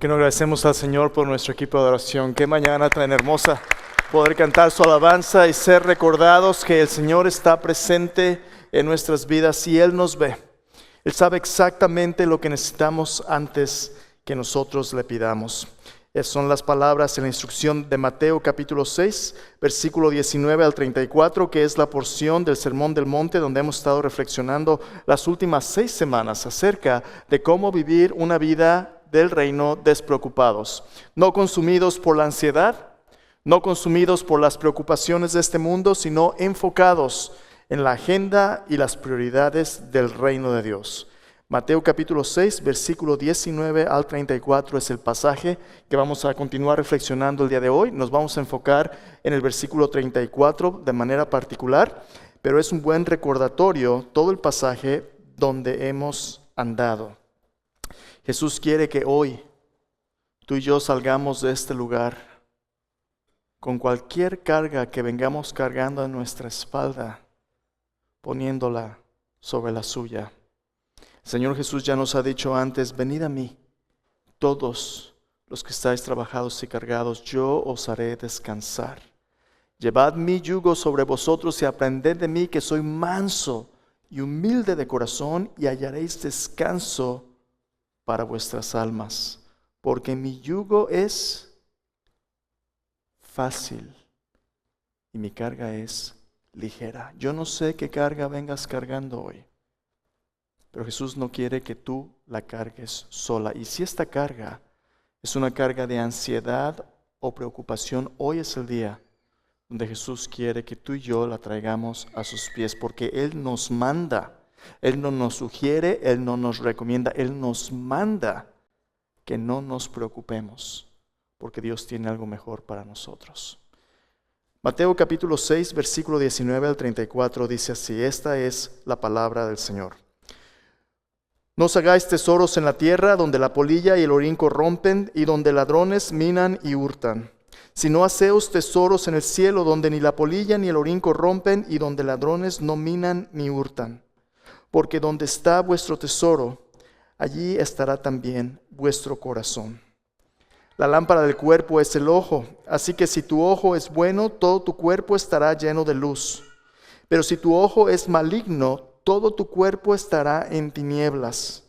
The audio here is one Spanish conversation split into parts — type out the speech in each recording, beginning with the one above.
Que no agradecemos al Señor por nuestro equipo de oración. Qué mañana tan hermosa poder cantar su alabanza y ser recordados que el Señor está presente en nuestras vidas y Él nos ve. Él sabe exactamente lo que necesitamos antes que nosotros le pidamos. Esas son las palabras en la instrucción de Mateo capítulo 6, versículo 19 al 34, que es la porción del Sermón del Monte donde hemos estado reflexionando las últimas 6 semanas acerca de cómo vivir una vida del reino despreocupados, no consumidos por la ansiedad, no consumidos por las preocupaciones de este mundo, sino enfocados en la agenda y las prioridades del reino de Dios. Mateo capítulo 6, versículo 19 al 34 es el pasaje que vamos a continuar reflexionando el día de hoy. Nos vamos a enfocar en el versículo 34 de manera particular, pero es un buen recordatorio todo el pasaje donde hemos andado. Jesús quiere que hoy tú y yo salgamos de este lugar con cualquier carga que vengamos cargando en nuestra espalda, poniéndola sobre la suya. El Señor Jesús ya nos ha dicho antes: venid a mí, todos los que estáis trabajados y cargados, yo os haré descansar. Llevad mi yugo sobre vosotros y aprended de mí, que soy manso y humilde de corazón, y hallaréis descanso para vuestras almas, porque mi yugo es fácil y mi carga es ligera. Yo no sé qué carga vengas cargando hoy, pero Jesús no quiere que tú la cargues sola. Y si esta carga es una carga de ansiedad o preocupación, hoy es el día donde Jesús quiere que tú y yo la traigamos a sus pies, porque Él nos manda. Él no nos sugiere, Él no nos recomienda, Él nos manda que no nos preocupemos, porque Dios tiene algo mejor para nosotros. Mateo capítulo 6, versículo 19 al 34 dice así: esta es la palabra del Señor. No os hagáis tesoros en la tierra, donde la polilla y el orín corrompen, y donde ladrones minan y hurtan. Sino haceos tesoros en el cielo, donde ni la polilla ni el orín corrompen, y donde ladrones no minan ni hurtan. Porque donde está vuestro tesoro, allí estará también vuestro corazón. La lámpara del cuerpo es el ojo, así que si tu ojo es bueno, todo tu cuerpo estará lleno de luz. Pero si tu ojo es maligno, todo tu cuerpo estará en tinieblas.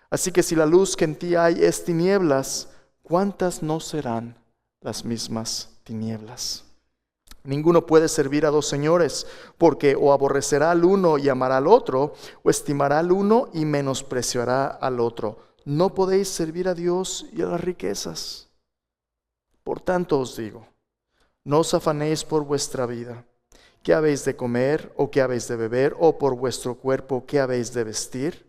Así que si la luz que en ti hay es tinieblas, ¿cuántas no serán las mismas tinieblas? Ninguno puede servir a 2 señores, porque o aborrecerá al uno y amará al otro, o estimará al uno y menospreciará al otro. No podéis servir a Dios y a las riquezas. Por tanto os digo, no os afanéis por vuestra vida, qué habéis de comer o qué habéis de beber, o por vuestro cuerpo qué habéis de vestir.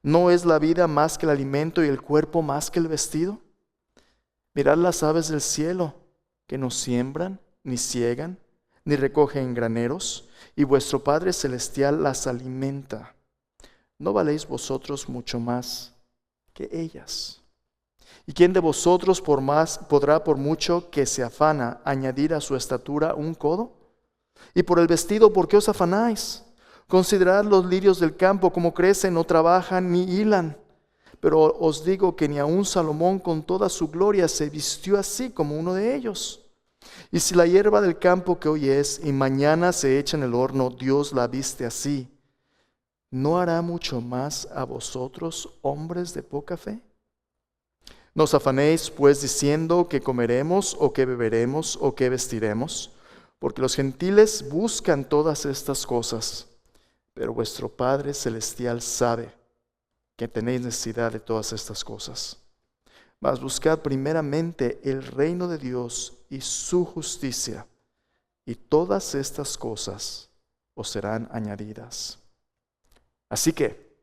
¿No es la vida más que el alimento y el cuerpo más que el vestido? Mirad las aves del cielo, que no siembran, ni ciegan, ni recogen graneros, y vuestro Padre Celestial las alimenta. ¿No valéis vosotros mucho más que ellas? ¿Y quién de vosotros podrá, por mucho que se afana, añadir a su estatura un codo? Y por el vestido, ¿por qué os afanáis? Considerad los lirios del campo, cómo crecen, no trabajan ni hilan. Pero os digo que ni aun Salomón con toda su gloria se vistió así como uno de ellos. Y si la hierba del campo que hoy es y mañana se echa en el horno, Dios la viste así, ¿no hará mucho más a vosotros, hombres de poca fe? No os afanéis pues diciendo que comeremos o que beberemos o que vestiremos, porque los gentiles buscan todas estas cosas, pero vuestro Padre Celestial sabe que tenéis necesidad de todas estas cosas. Mas buscad primeramente el reino de Dios y su justicia, y todas estas cosas os serán añadidas. Así que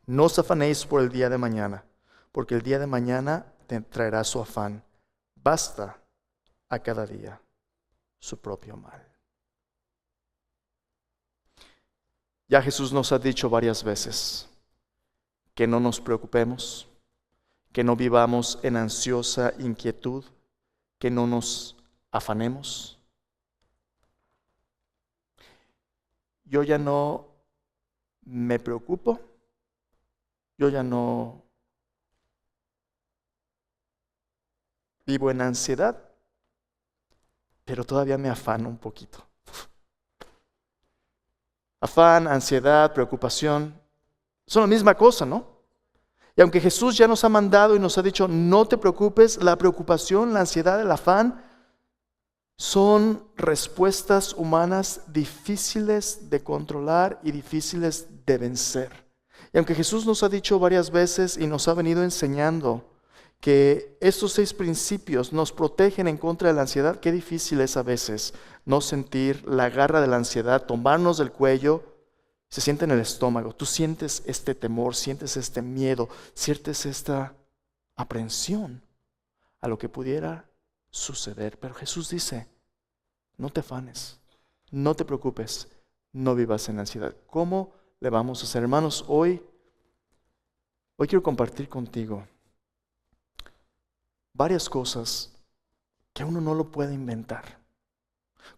no os afanéis por el día de mañana, porque el día de mañana te traerá su afán. Basta a cada día su propio mal. Ya Jesús nos ha dicho varias veces que no nos preocupemos, que no vivamos en ansiosa inquietud, que no nos afanemos. Yo ya no me preocupo, yo ya no vivo en ansiedad, pero todavía me afano un poquito. Afán, ansiedad, preocupación, son la misma cosa, ¿no? Y aunque Jesús ya nos ha mandado y nos ha dicho, no te preocupes, la preocupación, la ansiedad, el afán, son respuestas humanas difíciles de controlar y difíciles de vencer. Y aunque Jesús nos ha dicho varias veces y nos ha venido enseñando que estos 6 principios nos protegen en contra de la ansiedad, qué difícil es a veces no sentir la garra de la ansiedad, tomarnos del cuello, se siente en el estómago. Tú sientes este temor, sientes este miedo, sientes esta aprehensión a lo que pudiera suceder. Pero Jesús dice, no te afanes, no te preocupes, no vivas en ansiedad. ¿Cómo le vamos a hacer? Hermanos, hoy quiero compartir contigo varias cosas que uno no lo puede inventar.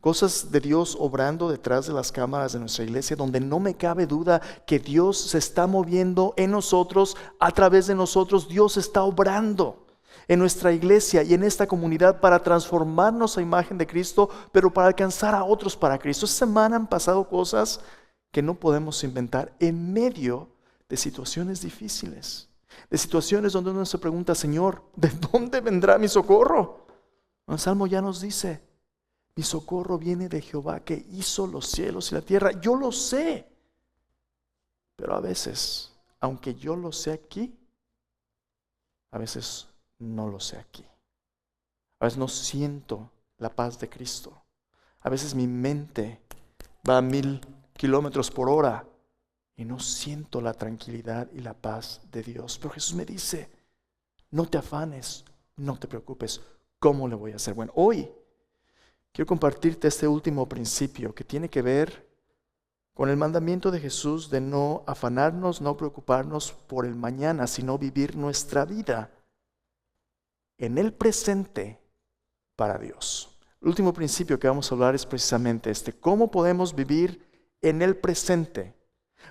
Cosas de Dios obrando detrás de las cámaras de nuestra iglesia, donde no me cabe duda que Dios se está moviendo en nosotros, a través de nosotros. Dios está obrando en nuestra iglesia y en esta comunidad para transformarnos a imagen de Cristo, pero para alcanzar a otros para Cristo. Esta semana han pasado cosas que no podemos inventar en medio de situaciones difíciles, de situaciones donde uno se pregunta, Señor, ¿de dónde vendrá mi socorro? El Salmo ya nos dice, mi socorro viene de Jehová que hizo los cielos y la tierra. Yo lo sé, pero a veces, aunque yo lo sé aquí, a veces no lo sé aquí. A veces no siento la paz de Cristo. A veces mi mente va a 1000 kilómetros por hora y no siento la tranquilidad y la paz de Dios. Pero Jesús me dice, no te afanes, no te preocupes. ¿Cómo le voy a hacer? Bueno, hoy quiero compartirte este último principio que tiene que ver con el mandamiento de Jesús de no afanarnos, no preocuparnos por el mañana, sino vivir nuestra vida en el presente para Dios. El último principio que vamos a hablar es precisamente este: cómo podemos vivir en el presente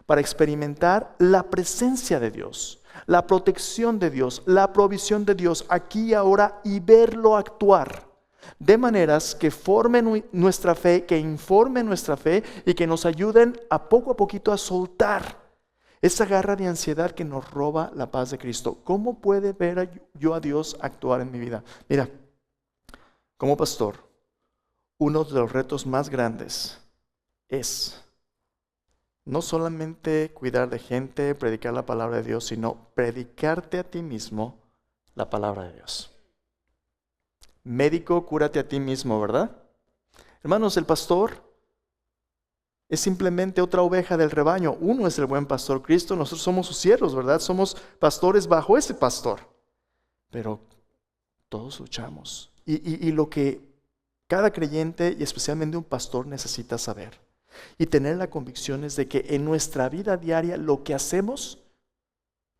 para experimentar la presencia de Dios, la protección de Dios, la provisión de Dios aquí y ahora, y verlo actuar de maneras que formen nuestra fe, que informen nuestra fe y que nos ayuden a poquito a soltar esa garra de ansiedad que nos roba la paz de Cristo. ¿Cómo puede ver yo a Dios actuar en mi vida? Mira, como pastor, uno de los retos más grandes es no solamente cuidar de gente, predicar la palabra de Dios, sino predicarte a ti mismo la palabra de Dios. Médico, cúrate a ti mismo, ¿verdad? Hermanos, el pastor es simplemente otra oveja del rebaño. Uno es el buen pastor, Cristo. Nosotros somos sus siervos, ¿verdad? Somos pastores bajo ese pastor. Pero todos luchamos. Y lo que cada creyente y especialmente un pastor necesita saber y tener la convicción es de que en nuestra vida diaria lo que hacemos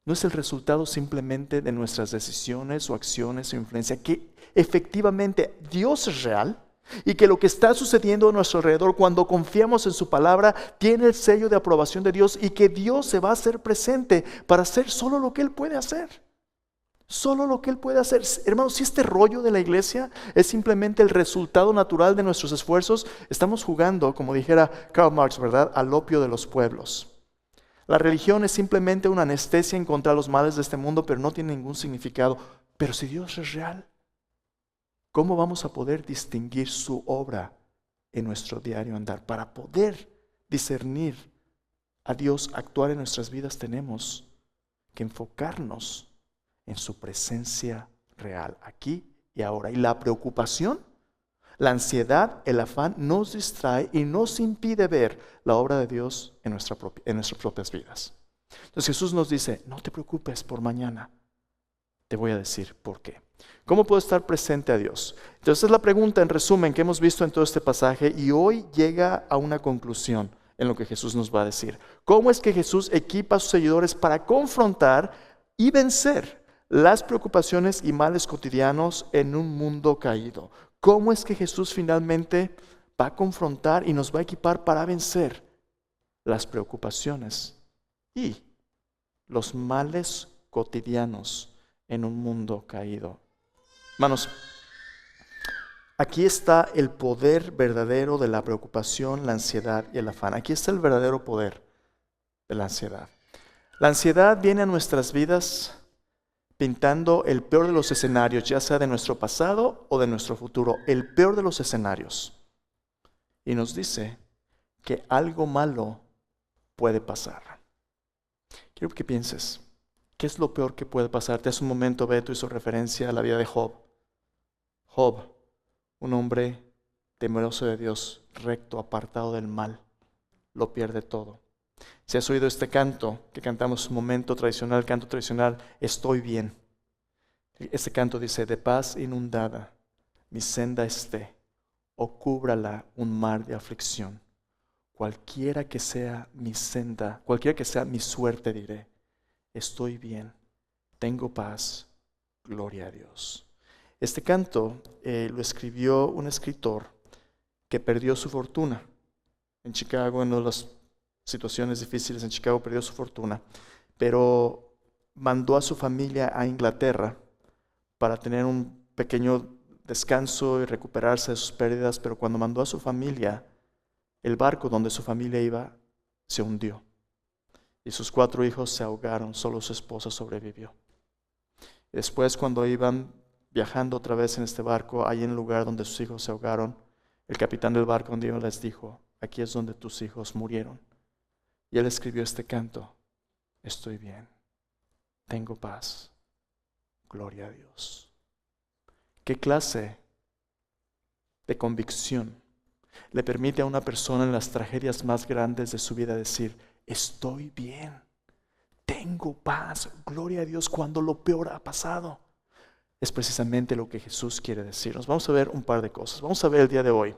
no es el resultado simplemente de nuestras decisiones o acciones o influencia, que efectivamente Dios es real y que lo que está sucediendo a nuestro alrededor cuando confiamos en su palabra tiene el sello de aprobación de Dios y que Dios se va a hacer presente para hacer solo lo que Él puede hacer. Solo lo que Él puede hacer. Hermanos, si este rollo de la iglesia es simplemente el resultado natural de nuestros esfuerzos, estamos jugando, como dijera Karl Marx, ¿verdad?, al opio de los pueblos. La religión es simplemente una anestesia en contra de los males de este mundo, pero no tiene ningún significado. Pero si Dios es real, ¿cómo vamos a poder distinguir su obra en nuestro diario andar? Para poder discernir a Dios actuar en nuestras vidas, tenemos que enfocarnos en su presencia real, aquí y ahora. Y la preocupación, la ansiedad, el afán nos distrae y nos impide ver la obra de Dios en nuestras propias vidas. Entonces Jesús nos dice, no te preocupes por mañana. Te voy a decir por qué. ¿Cómo puedo estar presente a Dios? Entonces es la pregunta en resumen que hemos visto en todo este pasaje y hoy llega a una conclusión en lo que Jesús nos va a decir. ¿Cómo es que Jesús equipa a sus seguidores para confrontar y vencer las preocupaciones y males cotidianos en un mundo caído? ¿Cómo es que Jesús finalmente va a confrontar y nos va a equipar para vencer las preocupaciones y los males cotidianos en un mundo caído? Hermanos, aquí está el poder verdadero de la preocupación, la ansiedad y el afán. Aquí está el verdadero poder de la ansiedad. La ansiedad viene a nuestras vidas pintando el peor de los escenarios, ya sea de nuestro pasado o de nuestro futuro, el peor de los escenarios. Y nos dice que algo malo puede pasar. Quiero que pienses, ¿qué es lo peor que puede pasarte? Hace un momento Beto hizo referencia a la vida de Job. Job, un hombre temeroso de Dios, recto, apartado del mal, lo pierde todo. Si has oído este canto que cantamos un momento tradicional, canto tradicional, estoy bien. Este canto dice, de paz inundada, mi senda esté, o cúbrala un mar de aflicción. Cualquiera que sea mi senda, cualquiera que sea mi suerte, diré, estoy bien, tengo paz, gloria a Dios. Este canto lo escribió un escritor que perdió su fortuna. En Chicago, en una de las situaciones difíciles en Chicago, perdió su fortuna, pero mandó a su familia a Inglaterra para tener un pequeño descanso y recuperarse de sus pérdidas, pero cuando mandó a su familia, el barco donde su familia iba se hundió y sus 4 hijos se ahogaron, solo su esposa sobrevivió. Después, cuando iban viajando otra vez en este barco, ahí en el lugar donde sus hijos se ahogaron, el capitán del barco un día les dijo, aquí es donde tus hijos murieron. Y él escribió este canto, estoy bien, tengo paz, gloria a Dios. ¿Qué clase de convicción le permite a una persona en las tragedias más grandes de su vida decir, estoy bien, tengo paz, gloria a Dios cuando lo peor ha pasado? Es precisamente lo que Jesús quiere decirnos. Vamos a ver un par de cosas. Vamos a ver el día de hoy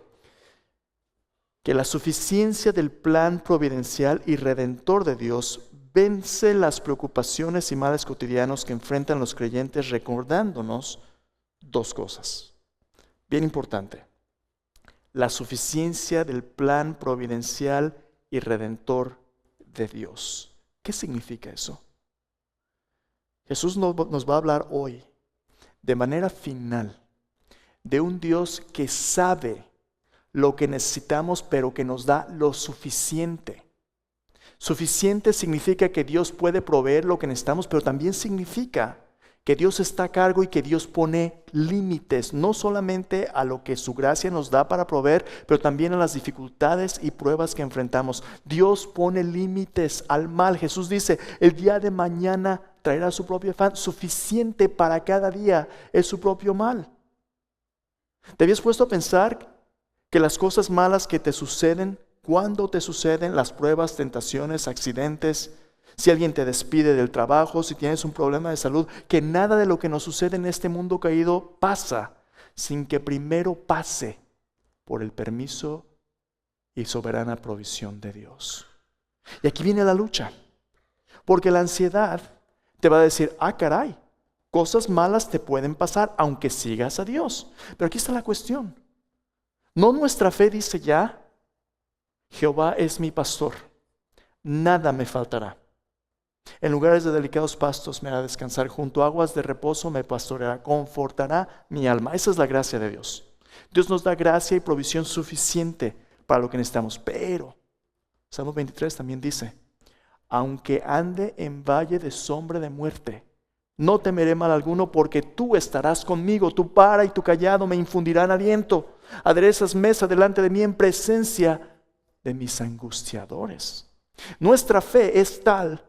que la suficiencia del plan providencial y redentor de Dios vence las preocupaciones y males cotidianos que enfrentan los creyentes, recordándonos 2 cosas. Bien importante. La suficiencia del plan providencial y redentor de Dios. ¿Qué significa eso? Jesús nos va a hablar hoy de manera final de un Dios que sabe lo que necesitamos, pero que nos da lo suficiente. Suficiente significa que Dios puede proveer lo que necesitamos, pero también significa que Dios está a cargo y que Dios pone límites, no solamente a lo que su gracia nos da para proveer, pero también a las dificultades y pruebas que enfrentamos. Dios pone límites al mal. Jesús dice, el día de mañana traerá su propio afán, suficiente para cada día es su propio mal. ¿Te habías puesto a pensar que las cosas malas que te suceden, cuando te suceden, las pruebas, tentaciones, accidentes, si alguien te despide del trabajo, si tienes un problema de salud, que nada de lo que nos sucede en este mundo caído pasa sin que primero pase por el permiso y soberana provisión de Dios? Y aquí viene la lucha, porque la ansiedad te va a decir, caray, cosas malas te pueden pasar aunque sigas a Dios. Pero aquí está la cuestión. No, nuestra fe dice ya, Jehová es mi pastor, nada me faltará. En lugares de delicados pastos me hará descansar, junto a aguas de reposo me pastoreará, confortará mi alma. Esa es la gracia de Dios. Dios nos da gracia y provisión suficiente para lo que necesitamos. Pero, Salmo 23 también dice, aunque ande en valle de sombra de muerte, no temeré mal alguno, porque tú estarás conmigo, tu vara y tu cayado me infundirán aliento. Aderezas mesa delante de mí en presencia de mis angustiadores. Nuestra fe es tal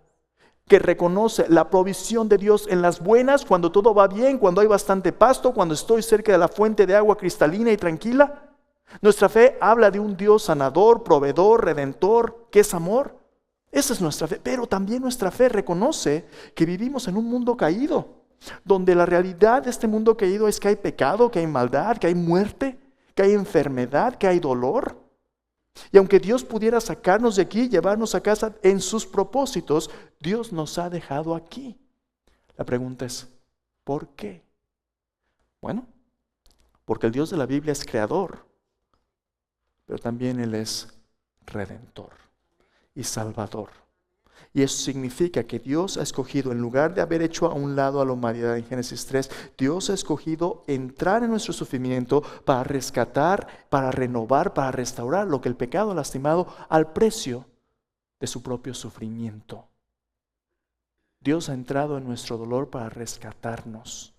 que reconoce la provisión de Dios en las buenas, cuando todo va bien, cuando hay bastante pasto, cuando estoy cerca de la fuente de agua cristalina y tranquila. Nuestra fe habla de un Dios sanador, proveedor, redentor, que es amor. Esa es nuestra fe, pero también nuestra fe reconoce que vivimos en un mundo caído, donde la realidad de este mundo caído es que hay pecado, que hay maldad, que hay muerte, que hay enfermedad, que hay dolor. Y aunque Dios pudiera sacarnos de aquí, llevarnos a casa en sus propósitos, Dios nos ha dejado aquí. La pregunta es, ¿por qué? Bueno, porque el Dios de la Biblia es creador, pero también Él es redentor y salvador. Y eso significa que Dios ha escogido, en lugar de haber hecho a un lado a la humanidad en Génesis 3, Dios ha escogido entrar en nuestro sufrimiento para rescatar, para renovar, para restaurar lo que el pecado ha lastimado al precio de su propio sufrimiento. Dios ha entrado en nuestro dolor para rescatarnos.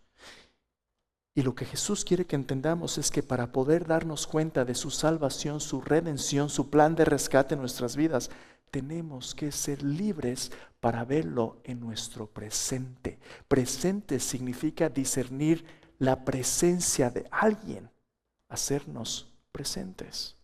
Y lo que Jesús quiere que entendamos es que para poder darnos cuenta de su salvación, su redención, su plan de rescate en nuestras vidas, tenemos que ser libres para verlo en nuestro presente. Presente significa discernir la presencia de alguien, hacernos presentes.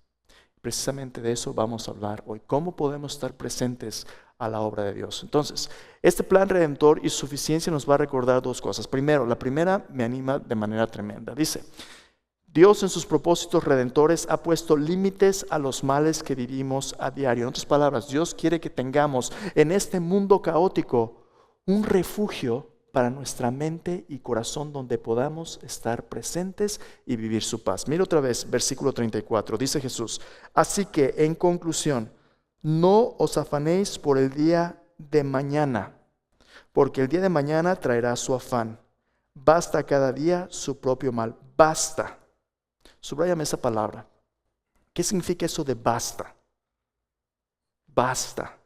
Precisamente de eso vamos a hablar hoy. ¿Cómo podemos estar presentes a la obra de Dios? Entonces, este plan redentor y suficiencia nos va a recordar dos cosas. Primero, la primera me anima de manera tremenda. Dice, Dios en sus propósitos redentores ha puesto límites a los males que vivimos a diario. En otras palabras, Dios quiere que tengamos en este mundo caótico un refugio para nuestra mente y corazón donde podamos estar presentes y vivir su paz. Mira otra vez, versículo 34, dice Jesús, así que en conclusión, no os afanéis por el día de mañana, porque el día de mañana traerá su afán. Basta cada día su propio mal. Basta. Subráyame esa palabra. ¿Qué significa eso de basta? Basta.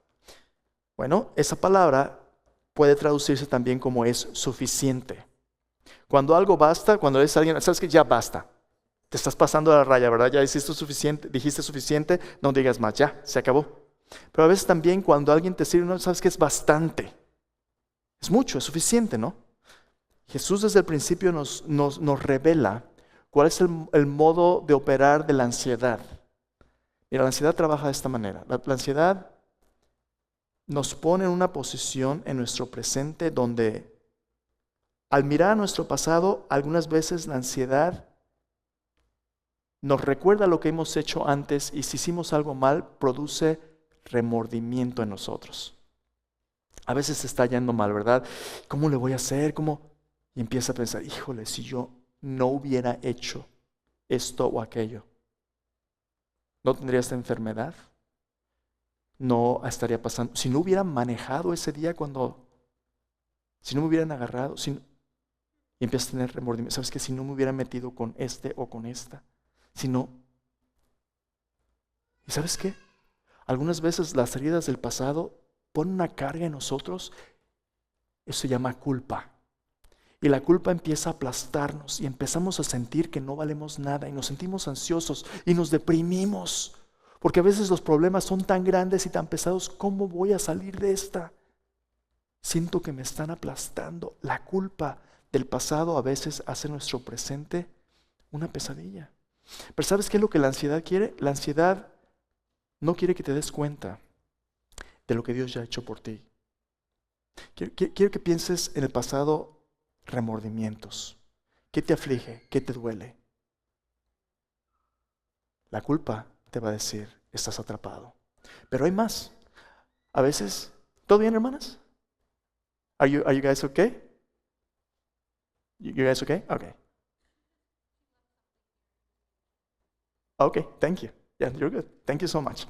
Bueno, esa palabra puede traducirse también como es suficiente. Cuando algo basta, cuando es alguien, sabes que ya basta. Te estás pasando la raya, ¿verdad? Ya dijiste suficiente, no digas más, ya, se acabó. Pero a veces también cuando alguien te sirve, no sabes que es bastante. Es mucho, es suficiente, ¿no? Jesús desde el principio nos revela cuál es el modo de operar de la ansiedad. Mira, la ansiedad trabaja de esta manera. La ansiedad nos pone en una posición en nuestro presente donde al mirar a nuestro pasado, algunas veces la ansiedad nos recuerda lo que hemos hecho antes y si hicimos algo mal, produce remordimiento en nosotros. A veces se está yendo mal, ¿verdad? ¿Cómo le voy a hacer? ¿Cómo? Y empieza a pensar, híjole, si yo no hubiera hecho esto o aquello, ¿no tendría esta enfermedad? No estaría pasando. Si no hubiera manejado ese día si no me hubieran agarrado, y empiezas a tener remordimiento. ¿Sabes qué? Si no me hubiera metido con este o con esta, si no. ¿Y sabes qué? Algunas veces las heridas del pasado ponen una carga en nosotros. Eso se llama culpa. Y la culpa empieza a aplastarnos y empezamos a sentir que no valemos nada y nos sentimos ansiosos y nos deprimimos. Porque a veces los problemas son tan grandes y tan pesados, ¿cómo voy a salir de esta? Siento que me están aplastando. La culpa del pasado a veces hace nuestro presente una pesadilla. Pero ¿sabes qué es lo que la ansiedad quiere? La ansiedad no quiere que te des cuenta de lo que Dios ya ha hecho por ti. Quiero que pienses en el pasado remordimientos. ¿Qué te aflige? ¿Qué te duele? La culpa te va a decir, estás atrapado. Pero hay más. A veces, ¿todo bien, hermanas? Are you guys okay? You guys okay? Okay. Okay, thank you. Yeah, you're good. Thank you so much.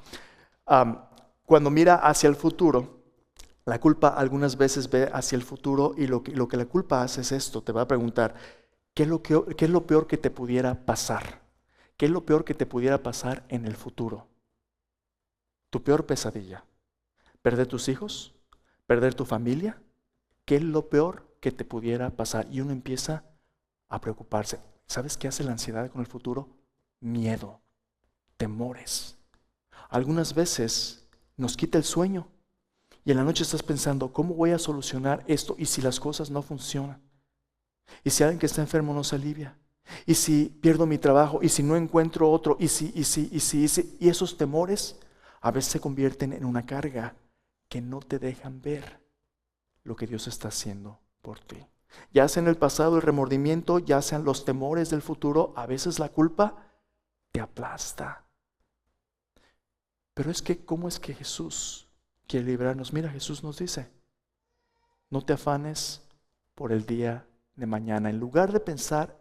Cuando mira hacia el futuro, la culpa algunas veces ve hacia el futuro y lo que la culpa hace es esto. Te va a preguntar, ¿qué es lo peor que te pudiera pasar? ¿Qué es lo peor que te pudiera pasar en el futuro? Tu peor pesadilla. ¿Perder tus hijos? ¿Perder tu familia? ¿Qué es lo peor que te pudiera pasar? Y uno empieza a preocuparse. ¿Sabes qué hace la ansiedad con el futuro? Miedo, temores. Algunas veces nos quita el sueño y en la noche estás pensando, ¿cómo voy a solucionar esto? ¿Y si las cosas no funcionan? ¿Y si alguien que está enfermo no se alivia? ¿Y si pierdo mi trabajo? ¿Y si no encuentro otro? ¿Y si? Y esos temores a veces se convierten en una carga que no te dejan ver lo que Dios está haciendo por ti. Ya sea en el pasado el remordimiento, ya sean los temores del futuro, a veces la culpa te aplasta. Pero es que, ¿cómo es que Jesús quiere librarnos? Mira, Jesús nos dice, no te afanes por el día de mañana. En lugar de pensar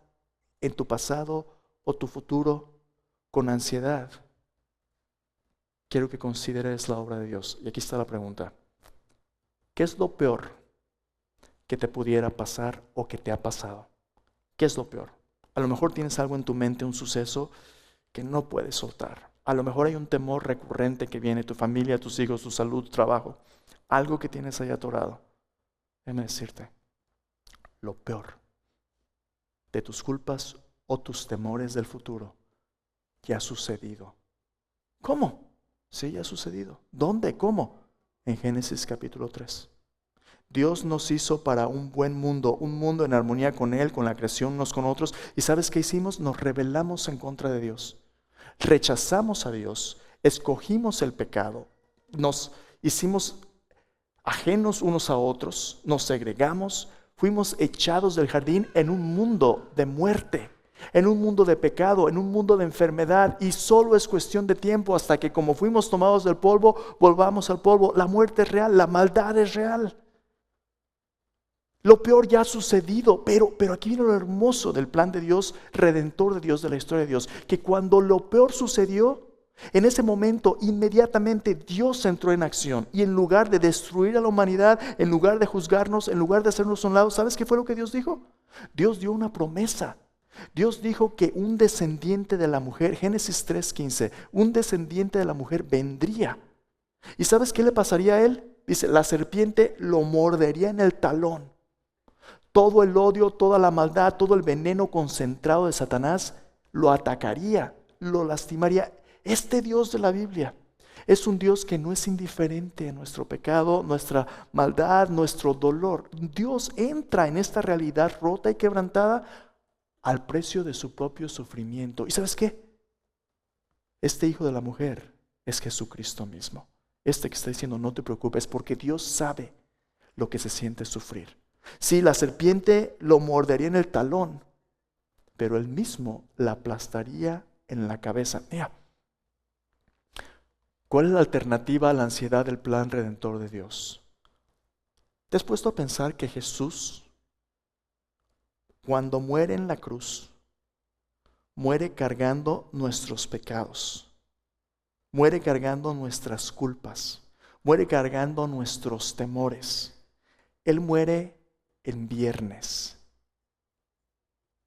en tu pasado o tu futuro con ansiedad, quiero que consideres la obra de Dios. Y aquí está la pregunta. ¿Qué es lo peor que te pudiera pasar o que te ha pasado? ¿Qué es lo peor? A lo mejor tienes algo en tu mente, un suceso que no puedes soltar. A lo mejor hay un temor recurrente que viene, tu familia, tus hijos, tu salud, tu trabajo. Algo que tienes ahí atorado. Déjame decirte, lo peor de tus culpas o tus temores del futuro ya ha sucedido. ¿Cómo? Sí, ya ha sucedido. ¿Dónde? ¿Cómo? En Génesis capítulo 3. Dios nos hizo para un buen mundo, un mundo en armonía con Él, con la creación, unos con otros. ¿Y sabes qué hicimos? Nos rebelamos en contra de Dios. Rechazamos a Dios, escogimos el pecado, nos hicimos ajenos unos a otros, nos segregamos, fuimos echados del jardín en un mundo de muerte, en un mundo de pecado, en un mundo de enfermedad, y solo es cuestión de tiempo hasta que, como fuimos tomados del polvo, volvamos al polvo. La muerte es real, la maldad es real. Lo peor ya ha sucedido, pero aquí viene lo hermoso del plan de Dios, redentor de Dios, de la historia de Dios, que cuando lo peor sucedió, en ese momento inmediatamente Dios entró en acción, y en lugar de destruir a la humanidad, en lugar de juzgarnos, en lugar de hacernos a un lado, ¿sabes qué fue lo que Dios dijo? Dios dio una promesa. Dios dijo que un descendiente de la mujer, Génesis 3:15, un descendiente de la mujer vendría. ¿Y sabes qué le pasaría a él? Dice, la serpiente lo mordería en el talón. Todo el odio, toda la maldad, todo el veneno concentrado de Satanás lo atacaría, lo lastimaría. Este Dios de la Biblia es un Dios que no es indiferente a nuestro pecado, nuestra maldad, nuestro dolor. Dios entra en esta realidad rota y quebrantada al precio de su propio sufrimiento. ¿Y sabes qué? Este hijo de la mujer es Jesucristo mismo. Este que está diciendo, no te preocupes, porque Dios sabe lo que se siente sufrir. Sí, la serpiente lo mordería en el talón, pero él mismo la aplastaría en la cabeza. Mira, ¿cuál es la alternativa a la ansiedad del plan redentor de Dios? ¿Te has puesto a pensar que Jesús, cuando muere en la cruz, muere cargando nuestros pecados, muere cargando nuestras culpas, muere cargando nuestros temores? Él muere en viernes,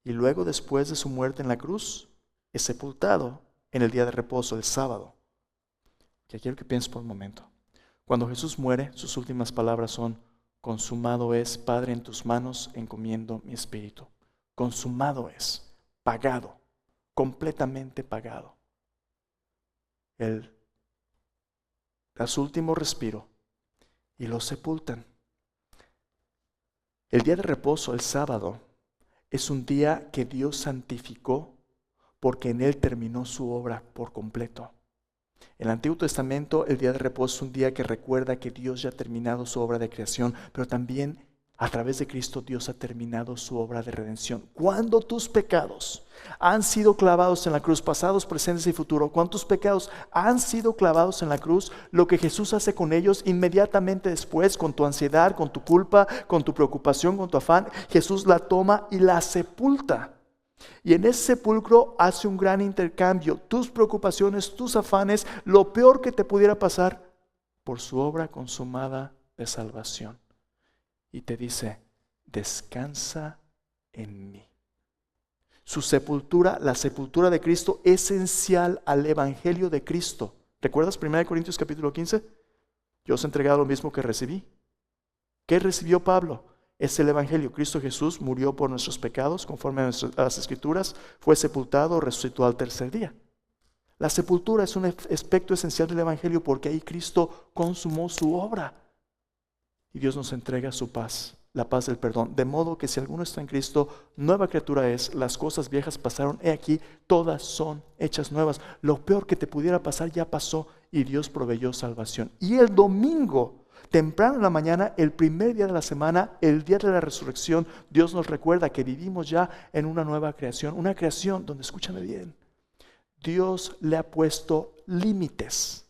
y luego, después de su muerte en la cruz, es sepultado en el día de reposo, el sábado. Que quiero que pienses por un momento. Cuando Jesús muere, sus últimas palabras son: consumado es, Padre, en tus manos encomiendo mi espíritu. Consumado es, pagado, completamente pagado. Él da su último respiro y lo sepultan. El día de reposo, el sábado, es un día que Dios santificó porque en él terminó su obra por completo. En el Antiguo Testamento, el día de reposo es un día que recuerda que Dios ya ha terminado su obra de creación, pero también a través de Cristo Dios ha terminado su obra de redención. Cuando tus pecados han sido clavados en la cruz, pasados, presentes y futuros, cuando tus pecados han sido clavados en la cruz, lo que Jesús hace con ellos inmediatamente después, con tu ansiedad, con tu culpa, con tu preocupación, con tu afán, Jesús la toma y la sepulta. Y en ese sepulcro hace un gran intercambio. Tus preocupaciones, tus afanes, lo peor que te pudiera pasar, por su obra consumada de salvación. Y te dice: descansa en mí. Su sepultura, la sepultura de Cristo, esencial al evangelio de Cristo. ¿Recuerdas 1 Corintios capítulo 15? Yo os he entregado lo mismo que recibí. ¿Qué recibió Pablo? Es el evangelio. Cristo Jesús murió por nuestros pecados conforme a las Escrituras, fue sepultado, resucitó al tercer día. La sepultura es un aspecto esencial del evangelio porque ahí Cristo consumó su obra. Y Dios nos entrega su paz, la paz del perdón. De modo que si alguno está en Cristo, nueva criatura es. Las cosas viejas pasaron, he aquí, todas son hechas nuevas. Lo peor que te pudiera pasar ya pasó y Dios proveyó salvación. Y el domingo, temprano en la mañana, el primer día de la semana, el día de la resurrección, Dios nos recuerda que vivimos ya en una nueva creación. Una creación donde, escúchame bien, Dios le ha puesto límites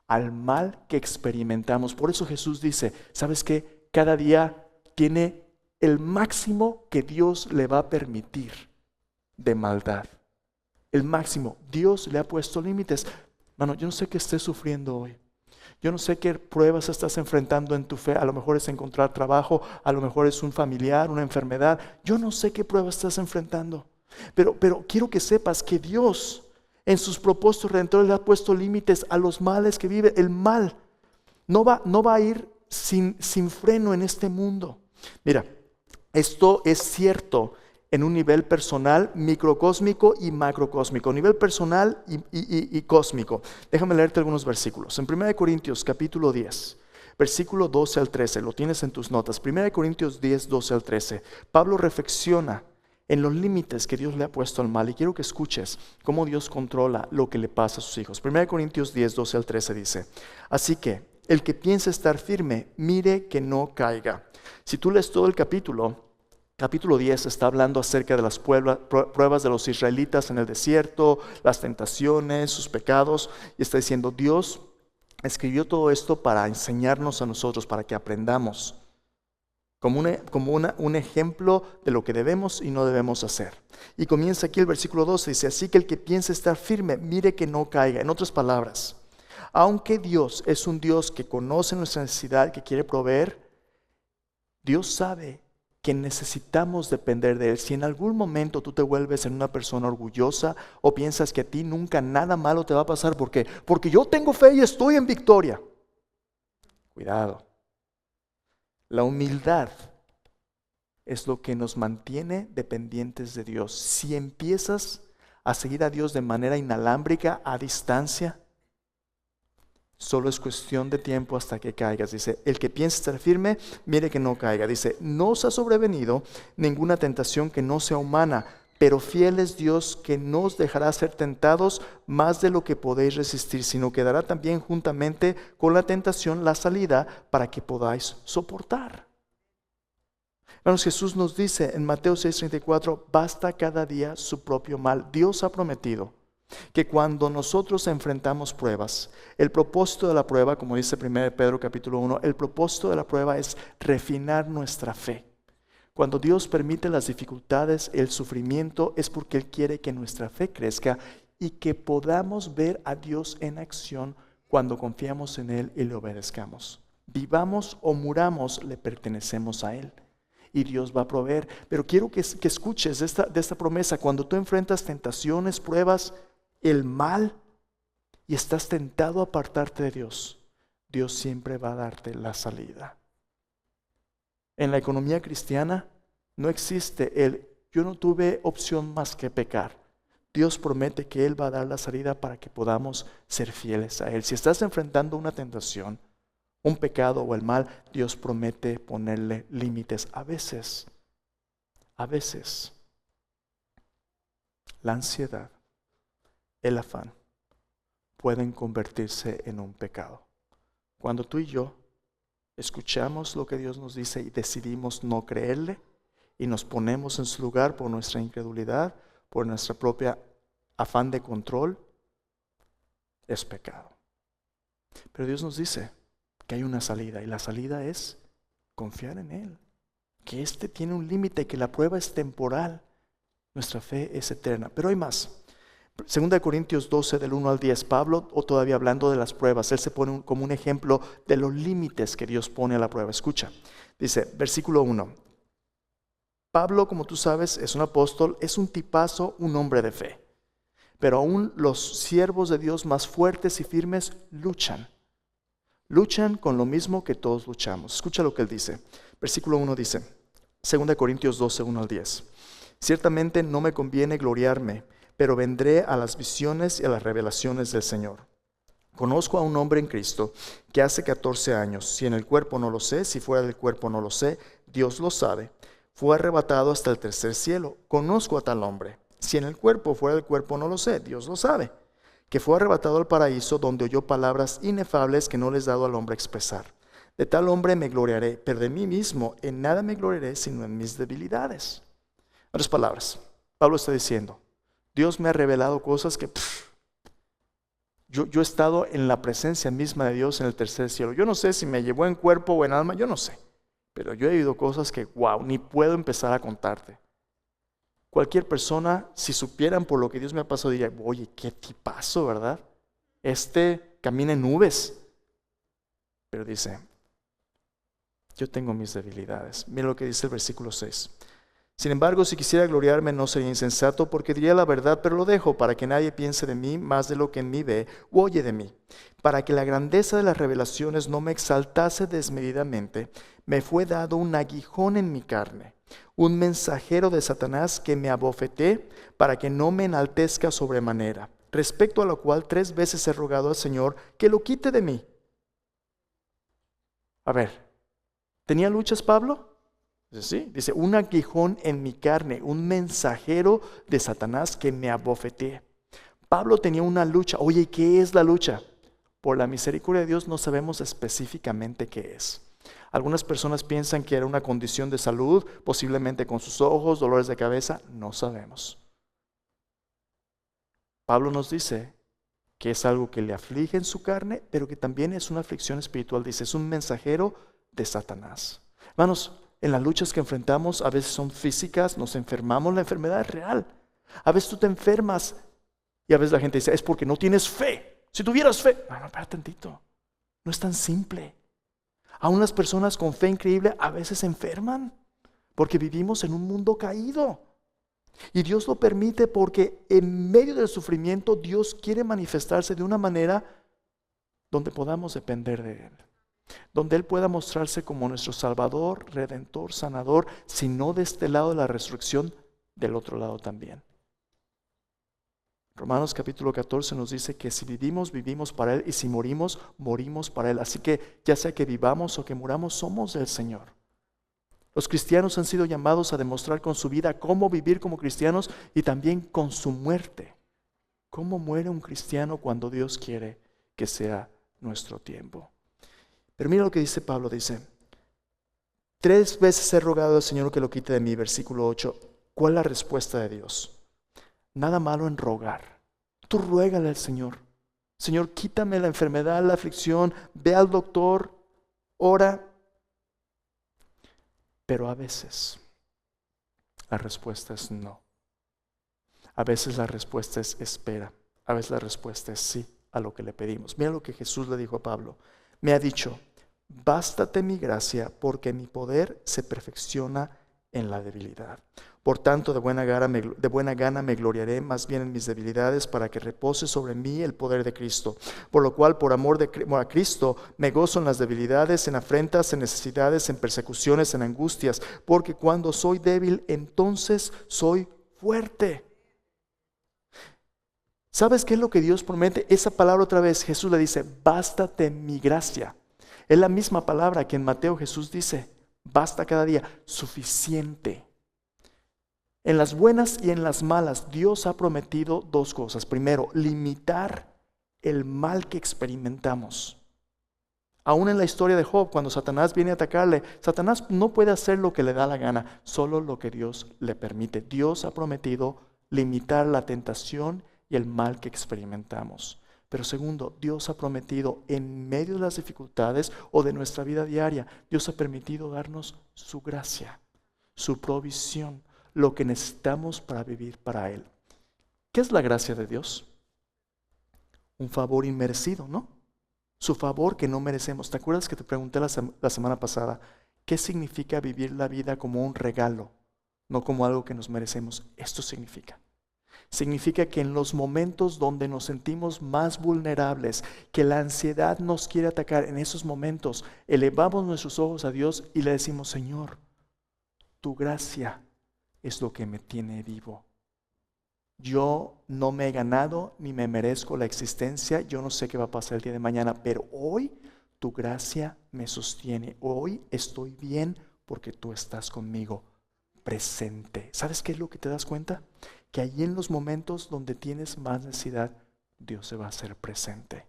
al mal que experimentamos. Por eso Jesús dice, ¿sabes qué? Cada día tiene el máximo que Dios le va a permitir de maldad. El máximo. Dios le ha puesto límites. Mano, yo no sé qué estés sufriendo hoy. Yo no sé qué pruebas estás enfrentando en tu fe. A lo mejor es encontrar trabajo, a lo mejor es un familiar, una enfermedad. Yo no sé qué pruebas estás enfrentando. Pero quiero que sepas que Dios en sus propósitos redentores le ha puesto límites a los males que vive. El mal no va a ir sin freno en este mundo. Mira, esto es cierto en un nivel personal, microcósmico y macrocósmico, nivel personal y cósmico. Déjame leerte algunos versículos. En 1 Corintios capítulo 10, versículo 12 al 13, lo tienes en tus notas. 1 Corintios 10, 12 al 13. Pablo reflexiona en los límites que Dios le ha puesto al mal, y quiero que escuches cómo Dios controla lo que le pasa a sus hijos. 1 Corintios 10, 12 al 13 dice: así que el que piensa estar firme, mire que no caiga. Si tú lees todo el capítulo 10 está hablando acerca de las pruebas de los israelitas en el desierto, las tentaciones, sus pecados, y está diciendo, Dios escribió todo esto para enseñarnos a nosotros, para que aprendamos, como un ejemplo de lo que debemos y no debemos hacer. Y comienza aquí el versículo 12, dice, así que el que piense estar firme, mire que no caiga. En otras palabras, aunque Dios es un Dios que conoce nuestra necesidad, que quiere proveer, Dios sabe que necesitamos depender de Él. Si en algún momento tú te vuelves en una persona orgullosa o piensas que a ti nunca nada malo te va a pasar, ¿por qué? Porque yo tengo fe y estoy en victoria. Cuidado. La humildad es lo que nos mantiene dependientes de Dios. Si empiezas a seguir a Dios de manera inalámbrica, a distancia, solo es cuestión de tiempo hasta que caigas. Dice, el que piensa estar firme, mire que no caiga. Dice, no os ha sobrevenido ninguna tentación que no sea humana, pero fiel es Dios, que no os dejará ser tentados más de lo que podéis resistir, sino que dará también juntamente con la tentación la salida para que podáis soportar. Hermanos, Jesús nos dice en Mateo 6:34, basta cada día su propio mal. Dios ha prometido que cuando nosotros enfrentamos pruebas, el propósito de la prueba, como dice 1 Pedro capítulo 1, el propósito de la prueba es refinar nuestra fe. Cuando Dios permite las dificultades, el sufrimiento, es porque Él quiere que nuestra fe crezca y que podamos ver a Dios en acción cuando confiamos en Él y le obedezcamos. Vivamos o muramos, le pertenecemos a Él. Y Dios va a proveer. Pero quiero que escuches de esta promesa. Cuando tú enfrentas tentaciones, pruebas, el mal y estás tentado a apartarte de Dios, Dios siempre va a darte la salida. En la economía cristiana no existe yo no tuve opción más que pecar. Dios promete que Él va a dar la salida para que podamos ser fieles a Él. Si estás enfrentando una tentación, un pecado o el mal, Dios promete ponerle límites. A veces, la ansiedad, el afán pueden convertirse en un pecado. Cuando tú y yo escuchamos lo que Dios nos dice y decidimos no creerle y nos ponemos en su lugar por nuestra incredulidad, por nuestra propia afán de control, es pecado. Pero Dios nos dice que hay una salida, y la salida es confiar en Él, que tiene un límite, que la prueba es temporal, nuestra fe es eterna. Pero hay más. 2 Corintios 12 del 1 al 10, Pablo, o todavía hablando de las pruebas, él se pone como un ejemplo de los límites que Dios pone a la prueba. Escucha, dice, versículo 1, Pablo, como tú sabes, es un apóstol, es un tipazo, un hombre de fe. Pero aún los siervos de Dios más fuertes y firmes luchan con lo mismo que todos luchamos. Escucha lo que él dice. Versículo 1 dice, 2 Corintios 12, 1 al 10, ciertamente no me conviene gloriarme, pero vendré a las visiones y a las revelaciones del Señor. Conozco a un hombre en Cristo que hace 14 años, si en el cuerpo no lo sé, si fuera del cuerpo no lo sé, Dios lo sabe, fue arrebatado hasta el tercer cielo. Conozco a tal hombre, si en el cuerpo fuera del cuerpo no lo sé, Dios lo sabe, que fue arrebatado al paraíso, donde oyó palabras inefables que no les he dado al hombre expresar. De tal hombre me gloriaré, pero de mí mismo en nada me gloriaré, sino en mis debilidades. En otras palabras, Pablo está diciendo, Dios me ha revelado cosas que yo he estado en la presencia misma de Dios en el tercer cielo. Yo no sé si me llevó en cuerpo o en alma, yo no sé. Pero yo he oído cosas que, wow, ni puedo empezar a contarte. Cualquier persona, si supieran por lo que Dios me ha pasado, diría, oye, qué tipazo, ¿verdad? Camina en nubes. Pero dice, yo tengo mis debilidades. Mira lo que dice el versículo 6. Sin embargo, si quisiera gloriarme, no sería insensato, porque diría la verdad, pero lo dejo para que nadie piense de mí más de lo que en mí ve u oye de mí. Para que la grandeza de las revelaciones no me exaltase desmedidamente, me fue dado un aguijón en mi carne, un mensajero de Satanás que me abofeté para que no me enaltezca sobremanera, respecto a lo cual 3 veces he rogado al Señor que lo quite de mí. A ver, ¿tenía luchas Pablo? Sí, dice, un aguijón en mi carne, un mensajero de Satanás que me abofeté. Pablo tenía una lucha. Oye, ¿qué es la lucha? Por la misericordia de Dios no sabemos específicamente qué es. Algunas personas piensan que era una condición de salud, posiblemente con sus ojos, dolores de cabeza, no sabemos. Pablo nos dice que es algo que le aflige en su carne, pero que también es una aflicción espiritual. Dice, es un mensajero de Satanás. Hermanos, en las luchas que enfrentamos a veces son físicas, nos enfermamos, la enfermedad es real. A veces tú te enfermas y a veces la gente dice, es porque no tienes fe. Si tuvieras fe, no, espera tantito, no es tan simple. Aún las personas con fe increíble a veces se enferman porque vivimos en un mundo caído. Y Dios lo permite porque en medio del sufrimiento Dios quiere manifestarse de una manera donde podamos depender de Él. Donde Él pueda mostrarse como nuestro Salvador, Redentor, Sanador, si no de este lado de la resurrección, del otro lado también. Romanos capítulo 14 nos dice que si vivimos, vivimos para Él, y si morimos, morimos para Él. Así que ya sea que vivamos o que muramos, somos del Señor. Los cristianos han sido llamados a demostrar con su vida cómo vivir como cristianos y también con su muerte. ¿Cómo muere un cristiano cuando Dios quiere que sea nuestro tiempo? Pero mira lo que dice Pablo, dice, 3 veces he rogado al Señor que lo quite de mí, versículo 8. ¿Cuál es la respuesta de Dios? Nada malo en rogar. Tú ruégale al Señor. Señor, quítame la enfermedad, la aflicción, ve al doctor, ora. Pero a veces la respuesta es no. A veces la respuesta es espera. A veces la respuesta es sí a lo que le pedimos. Mira lo que Jesús le dijo a Pablo. Me ha dicho, bástate mi gracia, porque mi poder se perfecciona en la debilidad. Por tanto, de buena gana me gloriaré más bien en mis debilidades, para que repose sobre mí el poder de Cristo. Por lo cual, por amor a Cristo, me gozo en las debilidades, en afrentas, en necesidades, en persecuciones, en angustias, porque cuando soy débil, entonces soy fuerte. ¿Sabes qué es lo que Dios promete? Esa palabra otra vez, Jesús le dice, bástate mi gracia. Es la misma palabra que en Mateo Jesús dice, basta cada día, suficiente. En las buenas y en las malas, Dios ha prometido 2 cosas. Primero, limitar el mal que experimentamos. Aún en la historia de Job, cuando Satanás viene a atacarle, Satanás no puede hacer lo que le da la gana, solo lo que Dios le permite. Dios ha prometido limitar la tentación y el mal que experimentamos. Pero segundo, Dios ha prometido en medio de las dificultades o de nuestra vida diaria, Dios ha permitido darnos su gracia, su provisión, lo que necesitamos para vivir para Él. ¿Qué es la gracia de Dios? Un favor inmerecido, ¿no? Su favor que no merecemos. ¿Te acuerdas que te pregunté la semana pasada qué significa vivir la vida como un regalo, no como algo que nos merecemos? Esto significa que en los momentos donde nos sentimos más vulnerables, que la ansiedad nos quiere atacar, en esos momentos elevamos nuestros ojos a Dios y le decimos, Señor, tu gracia es lo que me tiene vivo. Yo no me he ganado ni me merezco la existencia, yo no sé qué va a pasar el día de mañana, pero hoy tu gracia me sostiene. Hoy estoy bien porque tú estás conmigo, presente. ¿Sabes qué es lo que te das cuenta? Que allí en los momentos donde tienes más necesidad, Dios se va a hacer presente.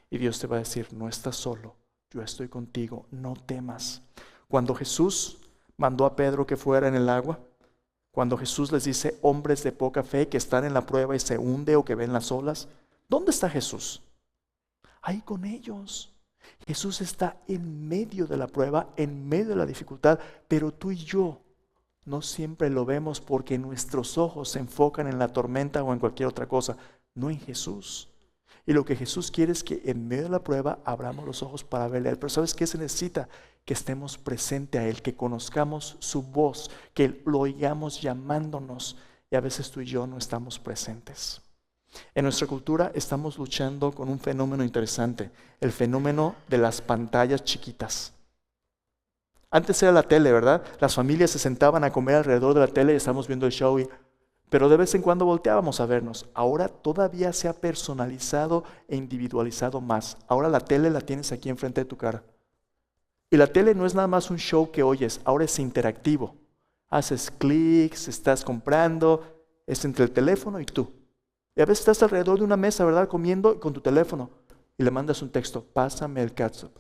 Y Dios te va a decir, no estás solo, yo estoy contigo, no temas. Cuando Jesús mandó a Pedro que fuera en el agua, cuando Jesús les dice, hombres de poca fe que están en la prueba y se hunde o que ven las olas, ¿dónde está Jesús? Ahí con ellos. Jesús está en medio de la prueba, en medio de la dificultad, pero tú y yo no siempre lo vemos porque nuestros ojos se enfocan en la tormenta o en cualquier otra cosa, no en Jesús. Y lo que Jesús quiere es que en medio de la prueba abramos los ojos para verle a Él. Pero ¿sabes qué se necesita? Que estemos presentes a Él, que conozcamos su voz, que lo oigamos llamándonos. Y a veces tú y yo no estamos presentes. En nuestra cultura estamos luchando con un fenómeno interesante, el fenómeno de las pantallas chiquitas. Antes era la tele, ¿verdad? Las familias se sentaban a comer alrededor de la tele y estábamos viendo el show, pero de vez en cuando volteábamos a vernos. Ahora todavía se ha personalizado e individualizado más. Ahora la tele la tienes aquí enfrente de tu cara. Y la tele no es nada más un show que oyes, ahora es interactivo. Haces clics, estás comprando, es entre el teléfono y tú. Y a veces estás alrededor de una mesa, ¿verdad? Comiendo con tu teléfono y le mandas un texto, pásame el catsup.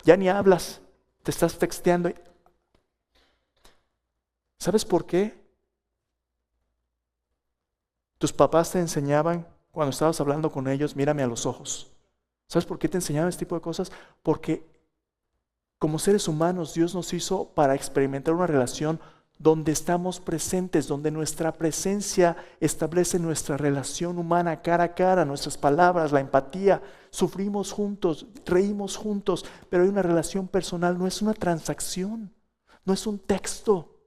Ya ni hablas, te estás texteando. ¿Sabes por qué? Tus papás te enseñaban, cuando estabas hablando con ellos, mírame a los ojos. ¿Sabes por qué te enseñaban este tipo de cosas? Porque como seres humanos, Dios nos hizo para experimentar una relación donde estamos presentes, donde nuestra presencia establece nuestra relación humana cara a cara, nuestras palabras, la empatía, sufrimos juntos, reímos juntos, pero hay una relación personal, no es una transacción, no es un texto,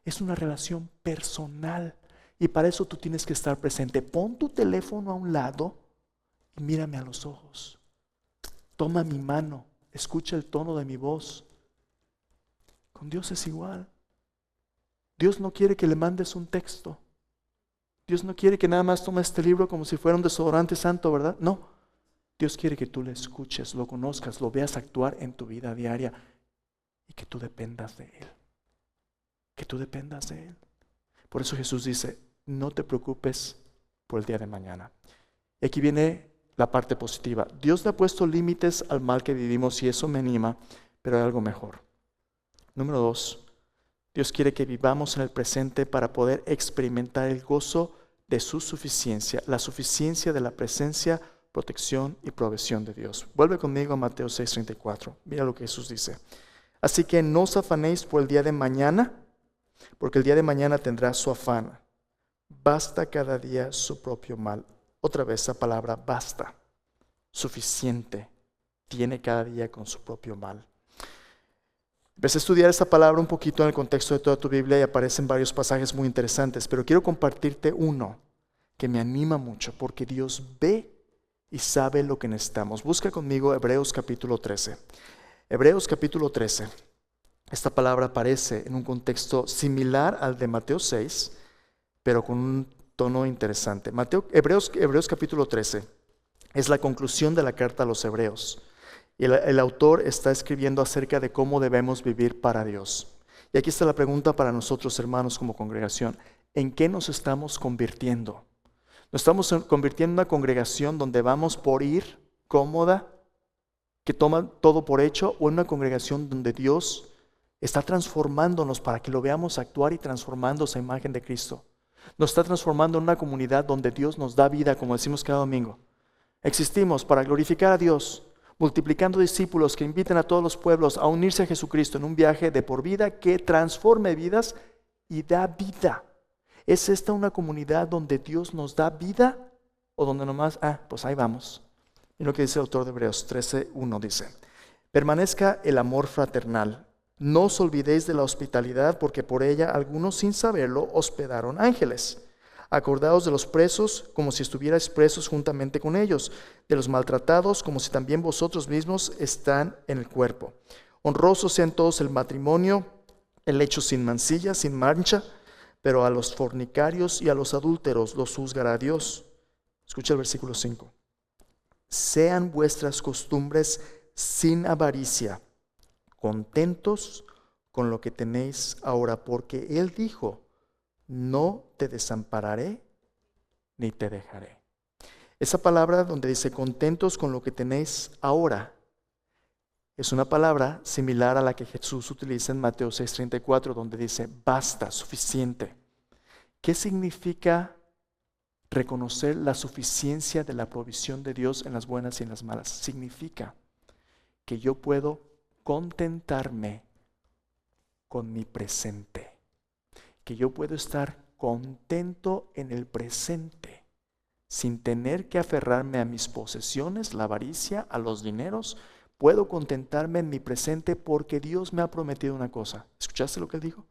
es una relación personal. Y para eso tú tienes que estar presente. Pon tu teléfono a un lado y mírame a los ojos. Toma mi mano, escucha el tono de mi voz. Con Dios es igual. Dios no quiere que le mandes un texto. Dios no quiere que nada más tomes este libro como si fuera un desodorante santo, ¿verdad? No. Dios quiere que tú le escuches, lo conozcas, lo veas actuar en tu vida diaria y que tú dependas de Él. Que tú dependas de Él. Por eso Jesús dice, no te preocupes por el día de mañana. Y aquí viene la parte positiva. Dios le ha puesto límites al mal que vivimos y eso me anima, pero hay algo mejor. Número 2. Dios quiere que vivamos en el presente para poder experimentar el gozo de su suficiencia, la suficiencia de la presencia, protección y provisión de Dios. Vuelve conmigo a Mateo 6:34. Mira lo que Jesús dice. Así que no os afanéis por el día de mañana, porque el día de mañana tendrá su afán. Basta cada día su propio mal. Otra vez esa palabra basta. Suficiente. Tiene cada día con su propio mal. Empecé a estudiar esta palabra un poquito en el contexto de toda tu Biblia y aparecen varios pasajes muy interesantes, pero quiero compartirte uno que me anima mucho porque Dios ve y sabe lo que necesitamos. Busca conmigo Hebreos capítulo 13. Hebreos capítulo 13. Esta palabra aparece en un contexto similar al de Mateo 6, pero con un tono interesante. Hebreos capítulo 13 es la conclusión de la carta a los Hebreos. Y el autor está escribiendo acerca de cómo debemos vivir para Dios. Y aquí está la pregunta para nosotros, hermanos, como congregación. ¿En qué nos estamos convirtiendo? ¿Nos estamos convirtiendo en una congregación donde vamos por ir, cómoda, que toma todo por hecho, o en una congregación donde Dios está transformándonos para que lo veamos actuar y transformándose a imagen de Cristo? Nos está transformando en una comunidad donde Dios nos da vida, como decimos cada domingo. Existimos para glorificar a Dios, multiplicando discípulos que inviten a todos los pueblos a unirse a Jesucristo en un viaje de por vida que transforme vidas y da vida. ¿Es esta una comunidad donde Dios nos da vida o donde nomás, pues ahí vamos? Y lo que dice el autor de Hebreos 13:1 dice, permanezca el amor fraternal. No os olvidéis de la hospitalidad, porque por ella algunos sin saberlo hospedaron ángeles. Acordaos de los presos como si estuvierais presos juntamente con ellos, de los maltratados como si también vosotros mismos están en el cuerpo. Honrosos sean todos el matrimonio, el hecho sin mancilla, sin mancha, pero a los fornicarios y a los adúlteros los juzgará Dios. Escucha el versículo 5. Sean vuestras costumbres sin avaricia, contentos con lo que tenéis ahora, porque Él dijo, no te desampararé ni te dejaré. Esa palabra donde dice contentos con lo que tenéis ahora es una palabra similar a la que Jesús utiliza en Mateo 6:34, donde dice basta, suficiente. ¿Qué significa reconocer la suficiencia de la provisión de Dios en las buenas y en las malas? Significa que yo puedo contentarme con mi presente, que yo puedo estar contento en el presente sin tener que aferrarme a mis posesiones, la avaricia, a los dineros. Puedo contentarme en mi presente porque Dios me ha prometido una cosa. ¿Escuchaste lo que él dijo?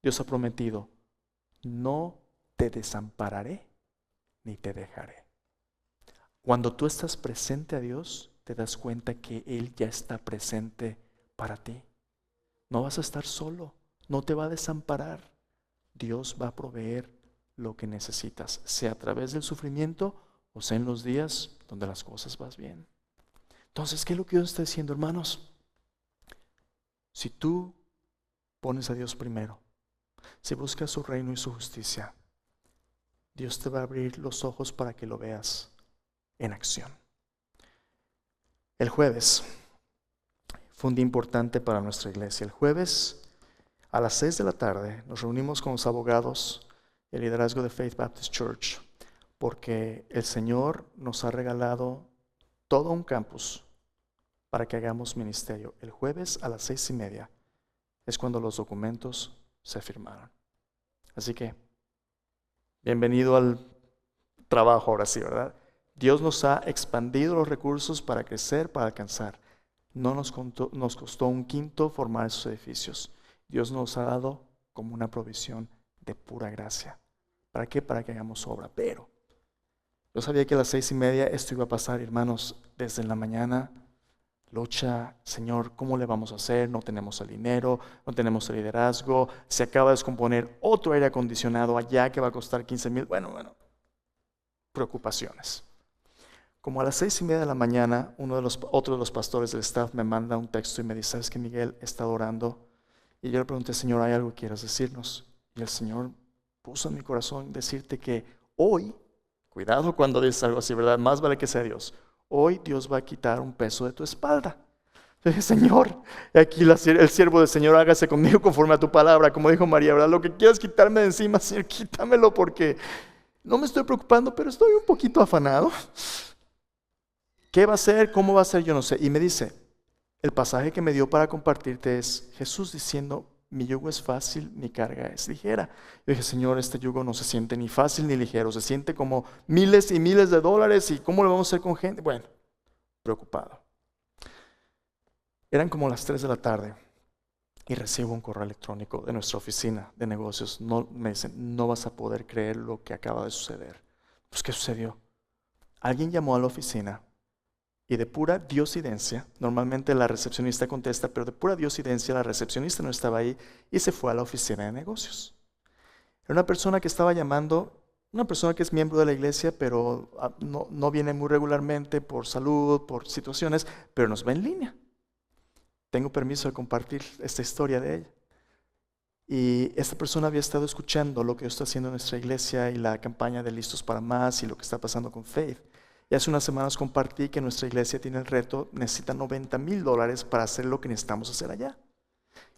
Dios ha prometido, no te desampararé ni te dejaré. Cuando tú estás presente a Dios, te das cuenta que Él ya está presente para ti. No vas a estar solo, no te va a desamparar. Dios va a proveer lo que necesitas, sea a través del sufrimiento o sea en los días donde las cosas van bien. Entonces, ¿qué es lo que Dios está diciendo, hermanos? Si tú pones a Dios primero, si buscas su reino y su justicia, Dios te va a abrir los ojos para que lo veas en acción. El jueves fue un día importante para nuestra iglesia. El jueves a las 6 de la tarde nos reunimos con los abogados y el liderazgo de Faith Baptist Church porque el Señor nos ha regalado todo un campus para que hagamos ministerio. El jueves a las 6:30 es cuando los documentos se firmaron. Así que, bienvenido al trabajo ahora sí, ¿verdad? Dios nos ha expandido los recursos para crecer, para alcanzar. No nos costó un quinto formar esos edificios. Dios nos ha dado como una provisión de pura gracia. ¿Para qué? Para que hagamos obra. Pero yo sabía que a las 6:30 esto iba a pasar, hermanos, desde la mañana. Lucha, Señor, ¿cómo le vamos a hacer? No tenemos el dinero, no tenemos el liderazgo. Se acaba de descomponer otro aire acondicionado allá que va a costar 15,000. Bueno, preocupaciones. Como a las 6:30 de la mañana, otro de los pastores del staff me manda un texto y me dice, ¿sabes que Miguel está orando? Y yo le pregunté, Señor, ¿hay algo que quieras decirnos? Y el Señor puso en mi corazón decirte que hoy, cuidado cuando dices algo así, ¿verdad? Más vale que sea Dios. Hoy Dios va a quitar un peso de tu espalda. Yo dije, Señor, aquí el siervo del Señor, hágase conmigo conforme a tu palabra. Como dijo María, ¿verdad? Lo que quieras quitarme de encima, Señor, quítamelo porque no me estoy preocupando, pero estoy un poquito afanado. ¿Qué va a ser? ¿Cómo va a ser? Yo no sé. Y me dice, el pasaje que me dio para compartirte es Jesús diciendo, mi yugo es fácil, mi carga es ligera. Yo dije, Señor, este yugo no se siente ni fácil ni ligero, se siente como miles y miles de dólares. ¿Y cómo lo vamos a hacer con gente? Bueno, preocupado. Eran como las 3 de la tarde y recibo un correo electrónico de nuestra oficina de negocios. Me dicen, no vas a poder creer lo que acaba de suceder. Pues, ¿qué sucedió? Alguien llamó a la oficina y de pura diosidencia, normalmente la recepcionista contesta, pero de pura diosidencia la recepcionista no estaba ahí y se fue a la oficina de negocios. Era una persona que estaba llamando, una persona que es miembro de la iglesia, pero no viene muy regularmente por salud, por situaciones, pero nos ve en línea. Tengo permiso de compartir esta historia de ella. Y esta persona había estado escuchando lo que yo estoy haciendo en nuestra iglesia y la campaña de Listos para Más y lo que está pasando con Faith. Y hace unas semanas compartí que nuestra iglesia tiene el reto, necesita $90,000 para hacer lo que necesitamos hacer allá.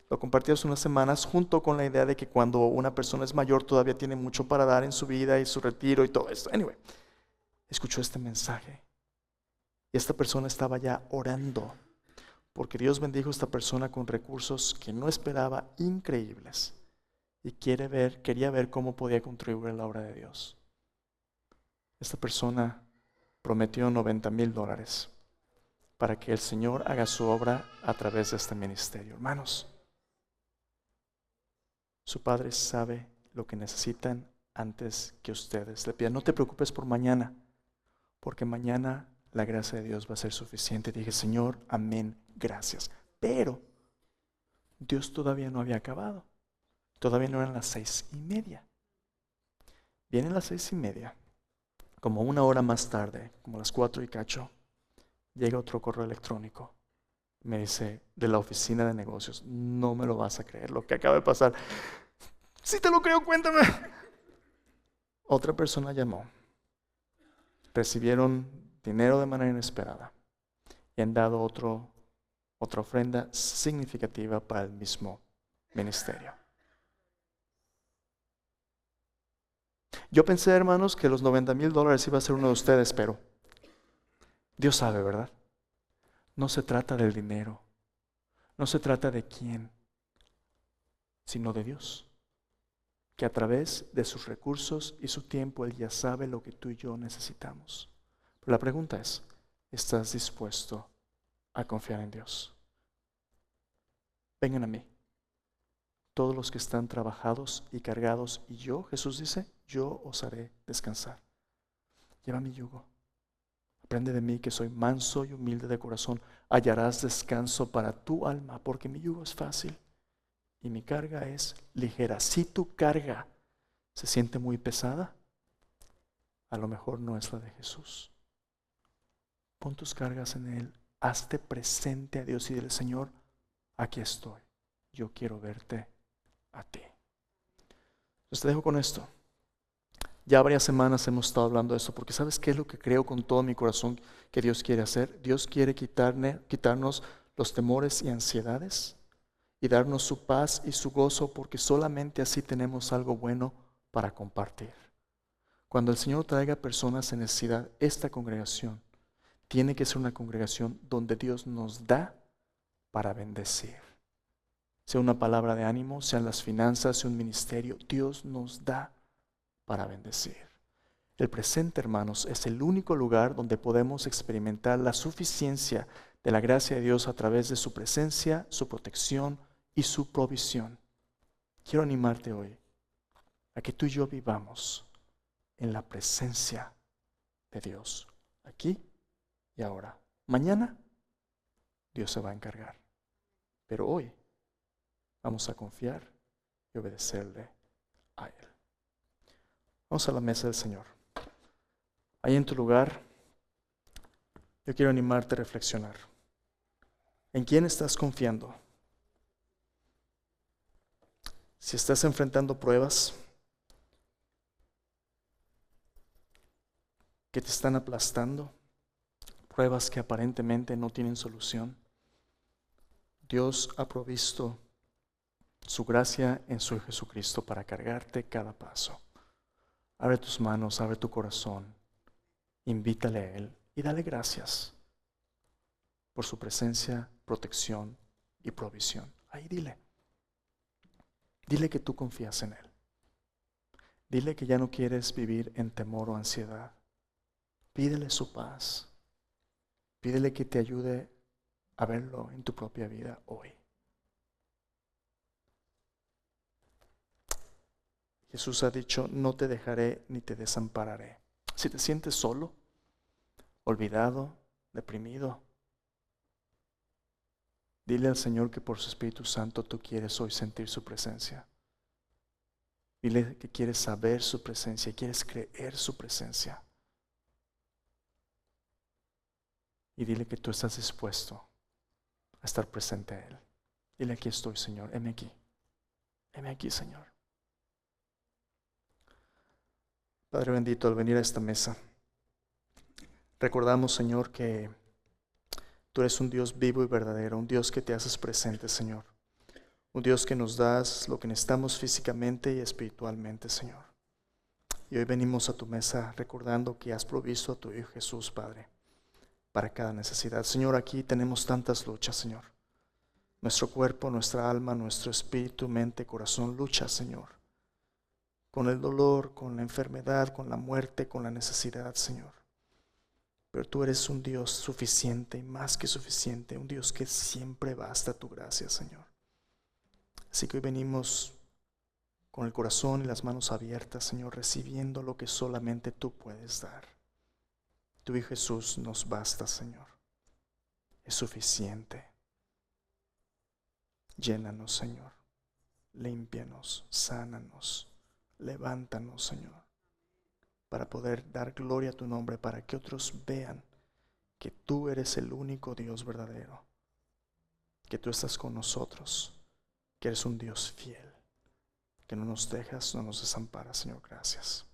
Lo compartí hace unas semanas junto con la idea de que cuando una persona es mayor todavía tiene mucho para dar en su vida y su retiro y todo esto. Anyway, escuchó este mensaje y esta persona estaba ya orando porque Dios bendijo a esta persona con recursos que no esperaba, increíbles, y quería ver cómo podía contribuir a la obra de Dios. Esta persona prometió $90,000 para que el Señor haga su obra a través de este ministerio. Hermanos, su Padre sabe lo que necesitan antes que ustedes le pidan. No te preocupes por mañana, porque mañana la gracia de Dios va a ser suficiente. Dije, Señor, amén, gracias. Pero Dios todavía no había acabado. Todavía no eran las 6:30. Vienen las 6:30. Como una hora más tarde, como las 4 y cacho, llega otro correo electrónico. Me dice, de la oficina de negocios, no me lo vas a creer lo que acaba de pasar. Si te lo creo, cuéntame. Otra persona llamó. Recibieron dinero de manera inesperada y han dado otra ofrenda significativa para el mismo ministerio. Yo pensé, hermanos, que los $90,000 iba a ser uno de ustedes, pero Dios sabe, ¿verdad? No se trata del dinero, no se trata de quién, sino de Dios. que a través de sus recursos y su tiempo Él ya sabe lo que tú y yo necesitamos. Pero la pregunta es, ¿estás dispuesto a confiar en Dios? Vengan a mí, todos los que están trabajados y cargados, y yo, Jesús dice, yo os haré descansar. Lleva mi yugo. Aprende de mí que soy manso y humilde de corazón. Hallarás descanso para tu alma, porque mi yugo es fácil y mi carga es ligera. Si tu carga se siente muy pesada, a lo mejor no es la de Jesús. Pon tus cargas en Él. Hazte presente a Dios y dile, Señor, aquí estoy. Yo quiero verte a ti. Entonces te dejo con esto. Ya varias semanas hemos estado hablando de esto, porque ¿sabes qué es lo que creo con todo mi corazón que Dios quiere hacer? Dios quiere quitarnos los temores y ansiedades y darnos su paz y su gozo, porque solamente así tenemos algo bueno para compartir. Cuando el Señor traiga personas en necesidad, esta congregación tiene que ser una congregación donde Dios nos da para bendecir. Sea una palabra de ánimo, sean las finanzas, sea un ministerio, Dios nos da para bendecir. El presente, hermanos, es el único lugar donde podemos experimentar la suficiencia de la gracia de Dios a través de su presencia, su protección y su provisión. Quiero animarte hoy a que tú y yo vivamos en la presencia de Dios, aquí y ahora. Mañana Dios se va a encargar, pero hoy vamos a confiar y obedecerle a Él. Vamos a la mesa del Señor. Ahí en tu lugar, yo quiero animarte a reflexionar. ¿En quién estás confiando? Si estás enfrentando pruebas que te están aplastando, pruebas que aparentemente no tienen solución, Dios ha provisto su gracia en su Hijo Jesucristo para cargarte cada paso. Abre tus manos, abre tu corazón, invítale a Él y dale gracias por su presencia, protección y provisión. Ahí dile que tú confías en Él. Dile que ya no quieres vivir en temor o ansiedad. Pídele su paz. Pídele que te ayude a verlo en tu propia vida hoy. Jesús ha dicho, no te dejaré ni te desampararé. Si te sientes solo, olvidado, deprimido, dile al Señor que por su Espíritu Santo tú quieres hoy sentir su presencia. Dile que quieres saber su presencia, quieres creer su presencia. Y dile que tú estás dispuesto a estar presente a Él. Dile, aquí estoy, Señor, heme aquí. Heme aquí, Señor. Padre bendito, al venir a esta mesa, recordamos, Señor, que tú eres un Dios vivo y verdadero, un Dios que te haces presente, Señor. Un Dios que nos das lo que necesitamos físicamente y espiritualmente, Señor. Y hoy venimos a tu mesa recordando que has provisto a tu Hijo Jesús, Padre, para cada necesidad. Señor, aquí tenemos tantas luchas, Señor. Nuestro cuerpo, nuestra alma, nuestro espíritu, mente, corazón lucha, Señor. Con el dolor, con la enfermedad, con la muerte, con la necesidad, Señor. Pero tú eres un Dios suficiente y más que suficiente, un Dios que siempre basta tu gracia, Señor. Así que hoy venimos con el corazón y las manos abiertas, Señor, recibiendo lo que solamente tú puedes dar. Tu Hijo Jesús nos basta, Señor. Es suficiente. Llénanos, Señor. Límpianos, sánanos, levántanos, Señor, para poder dar gloria a tu nombre, para que otros vean que tú eres el único Dios verdadero, que tú estás con nosotros, que eres un Dios fiel, que no nos dejas, no nos desamparas, Señor. Gracias.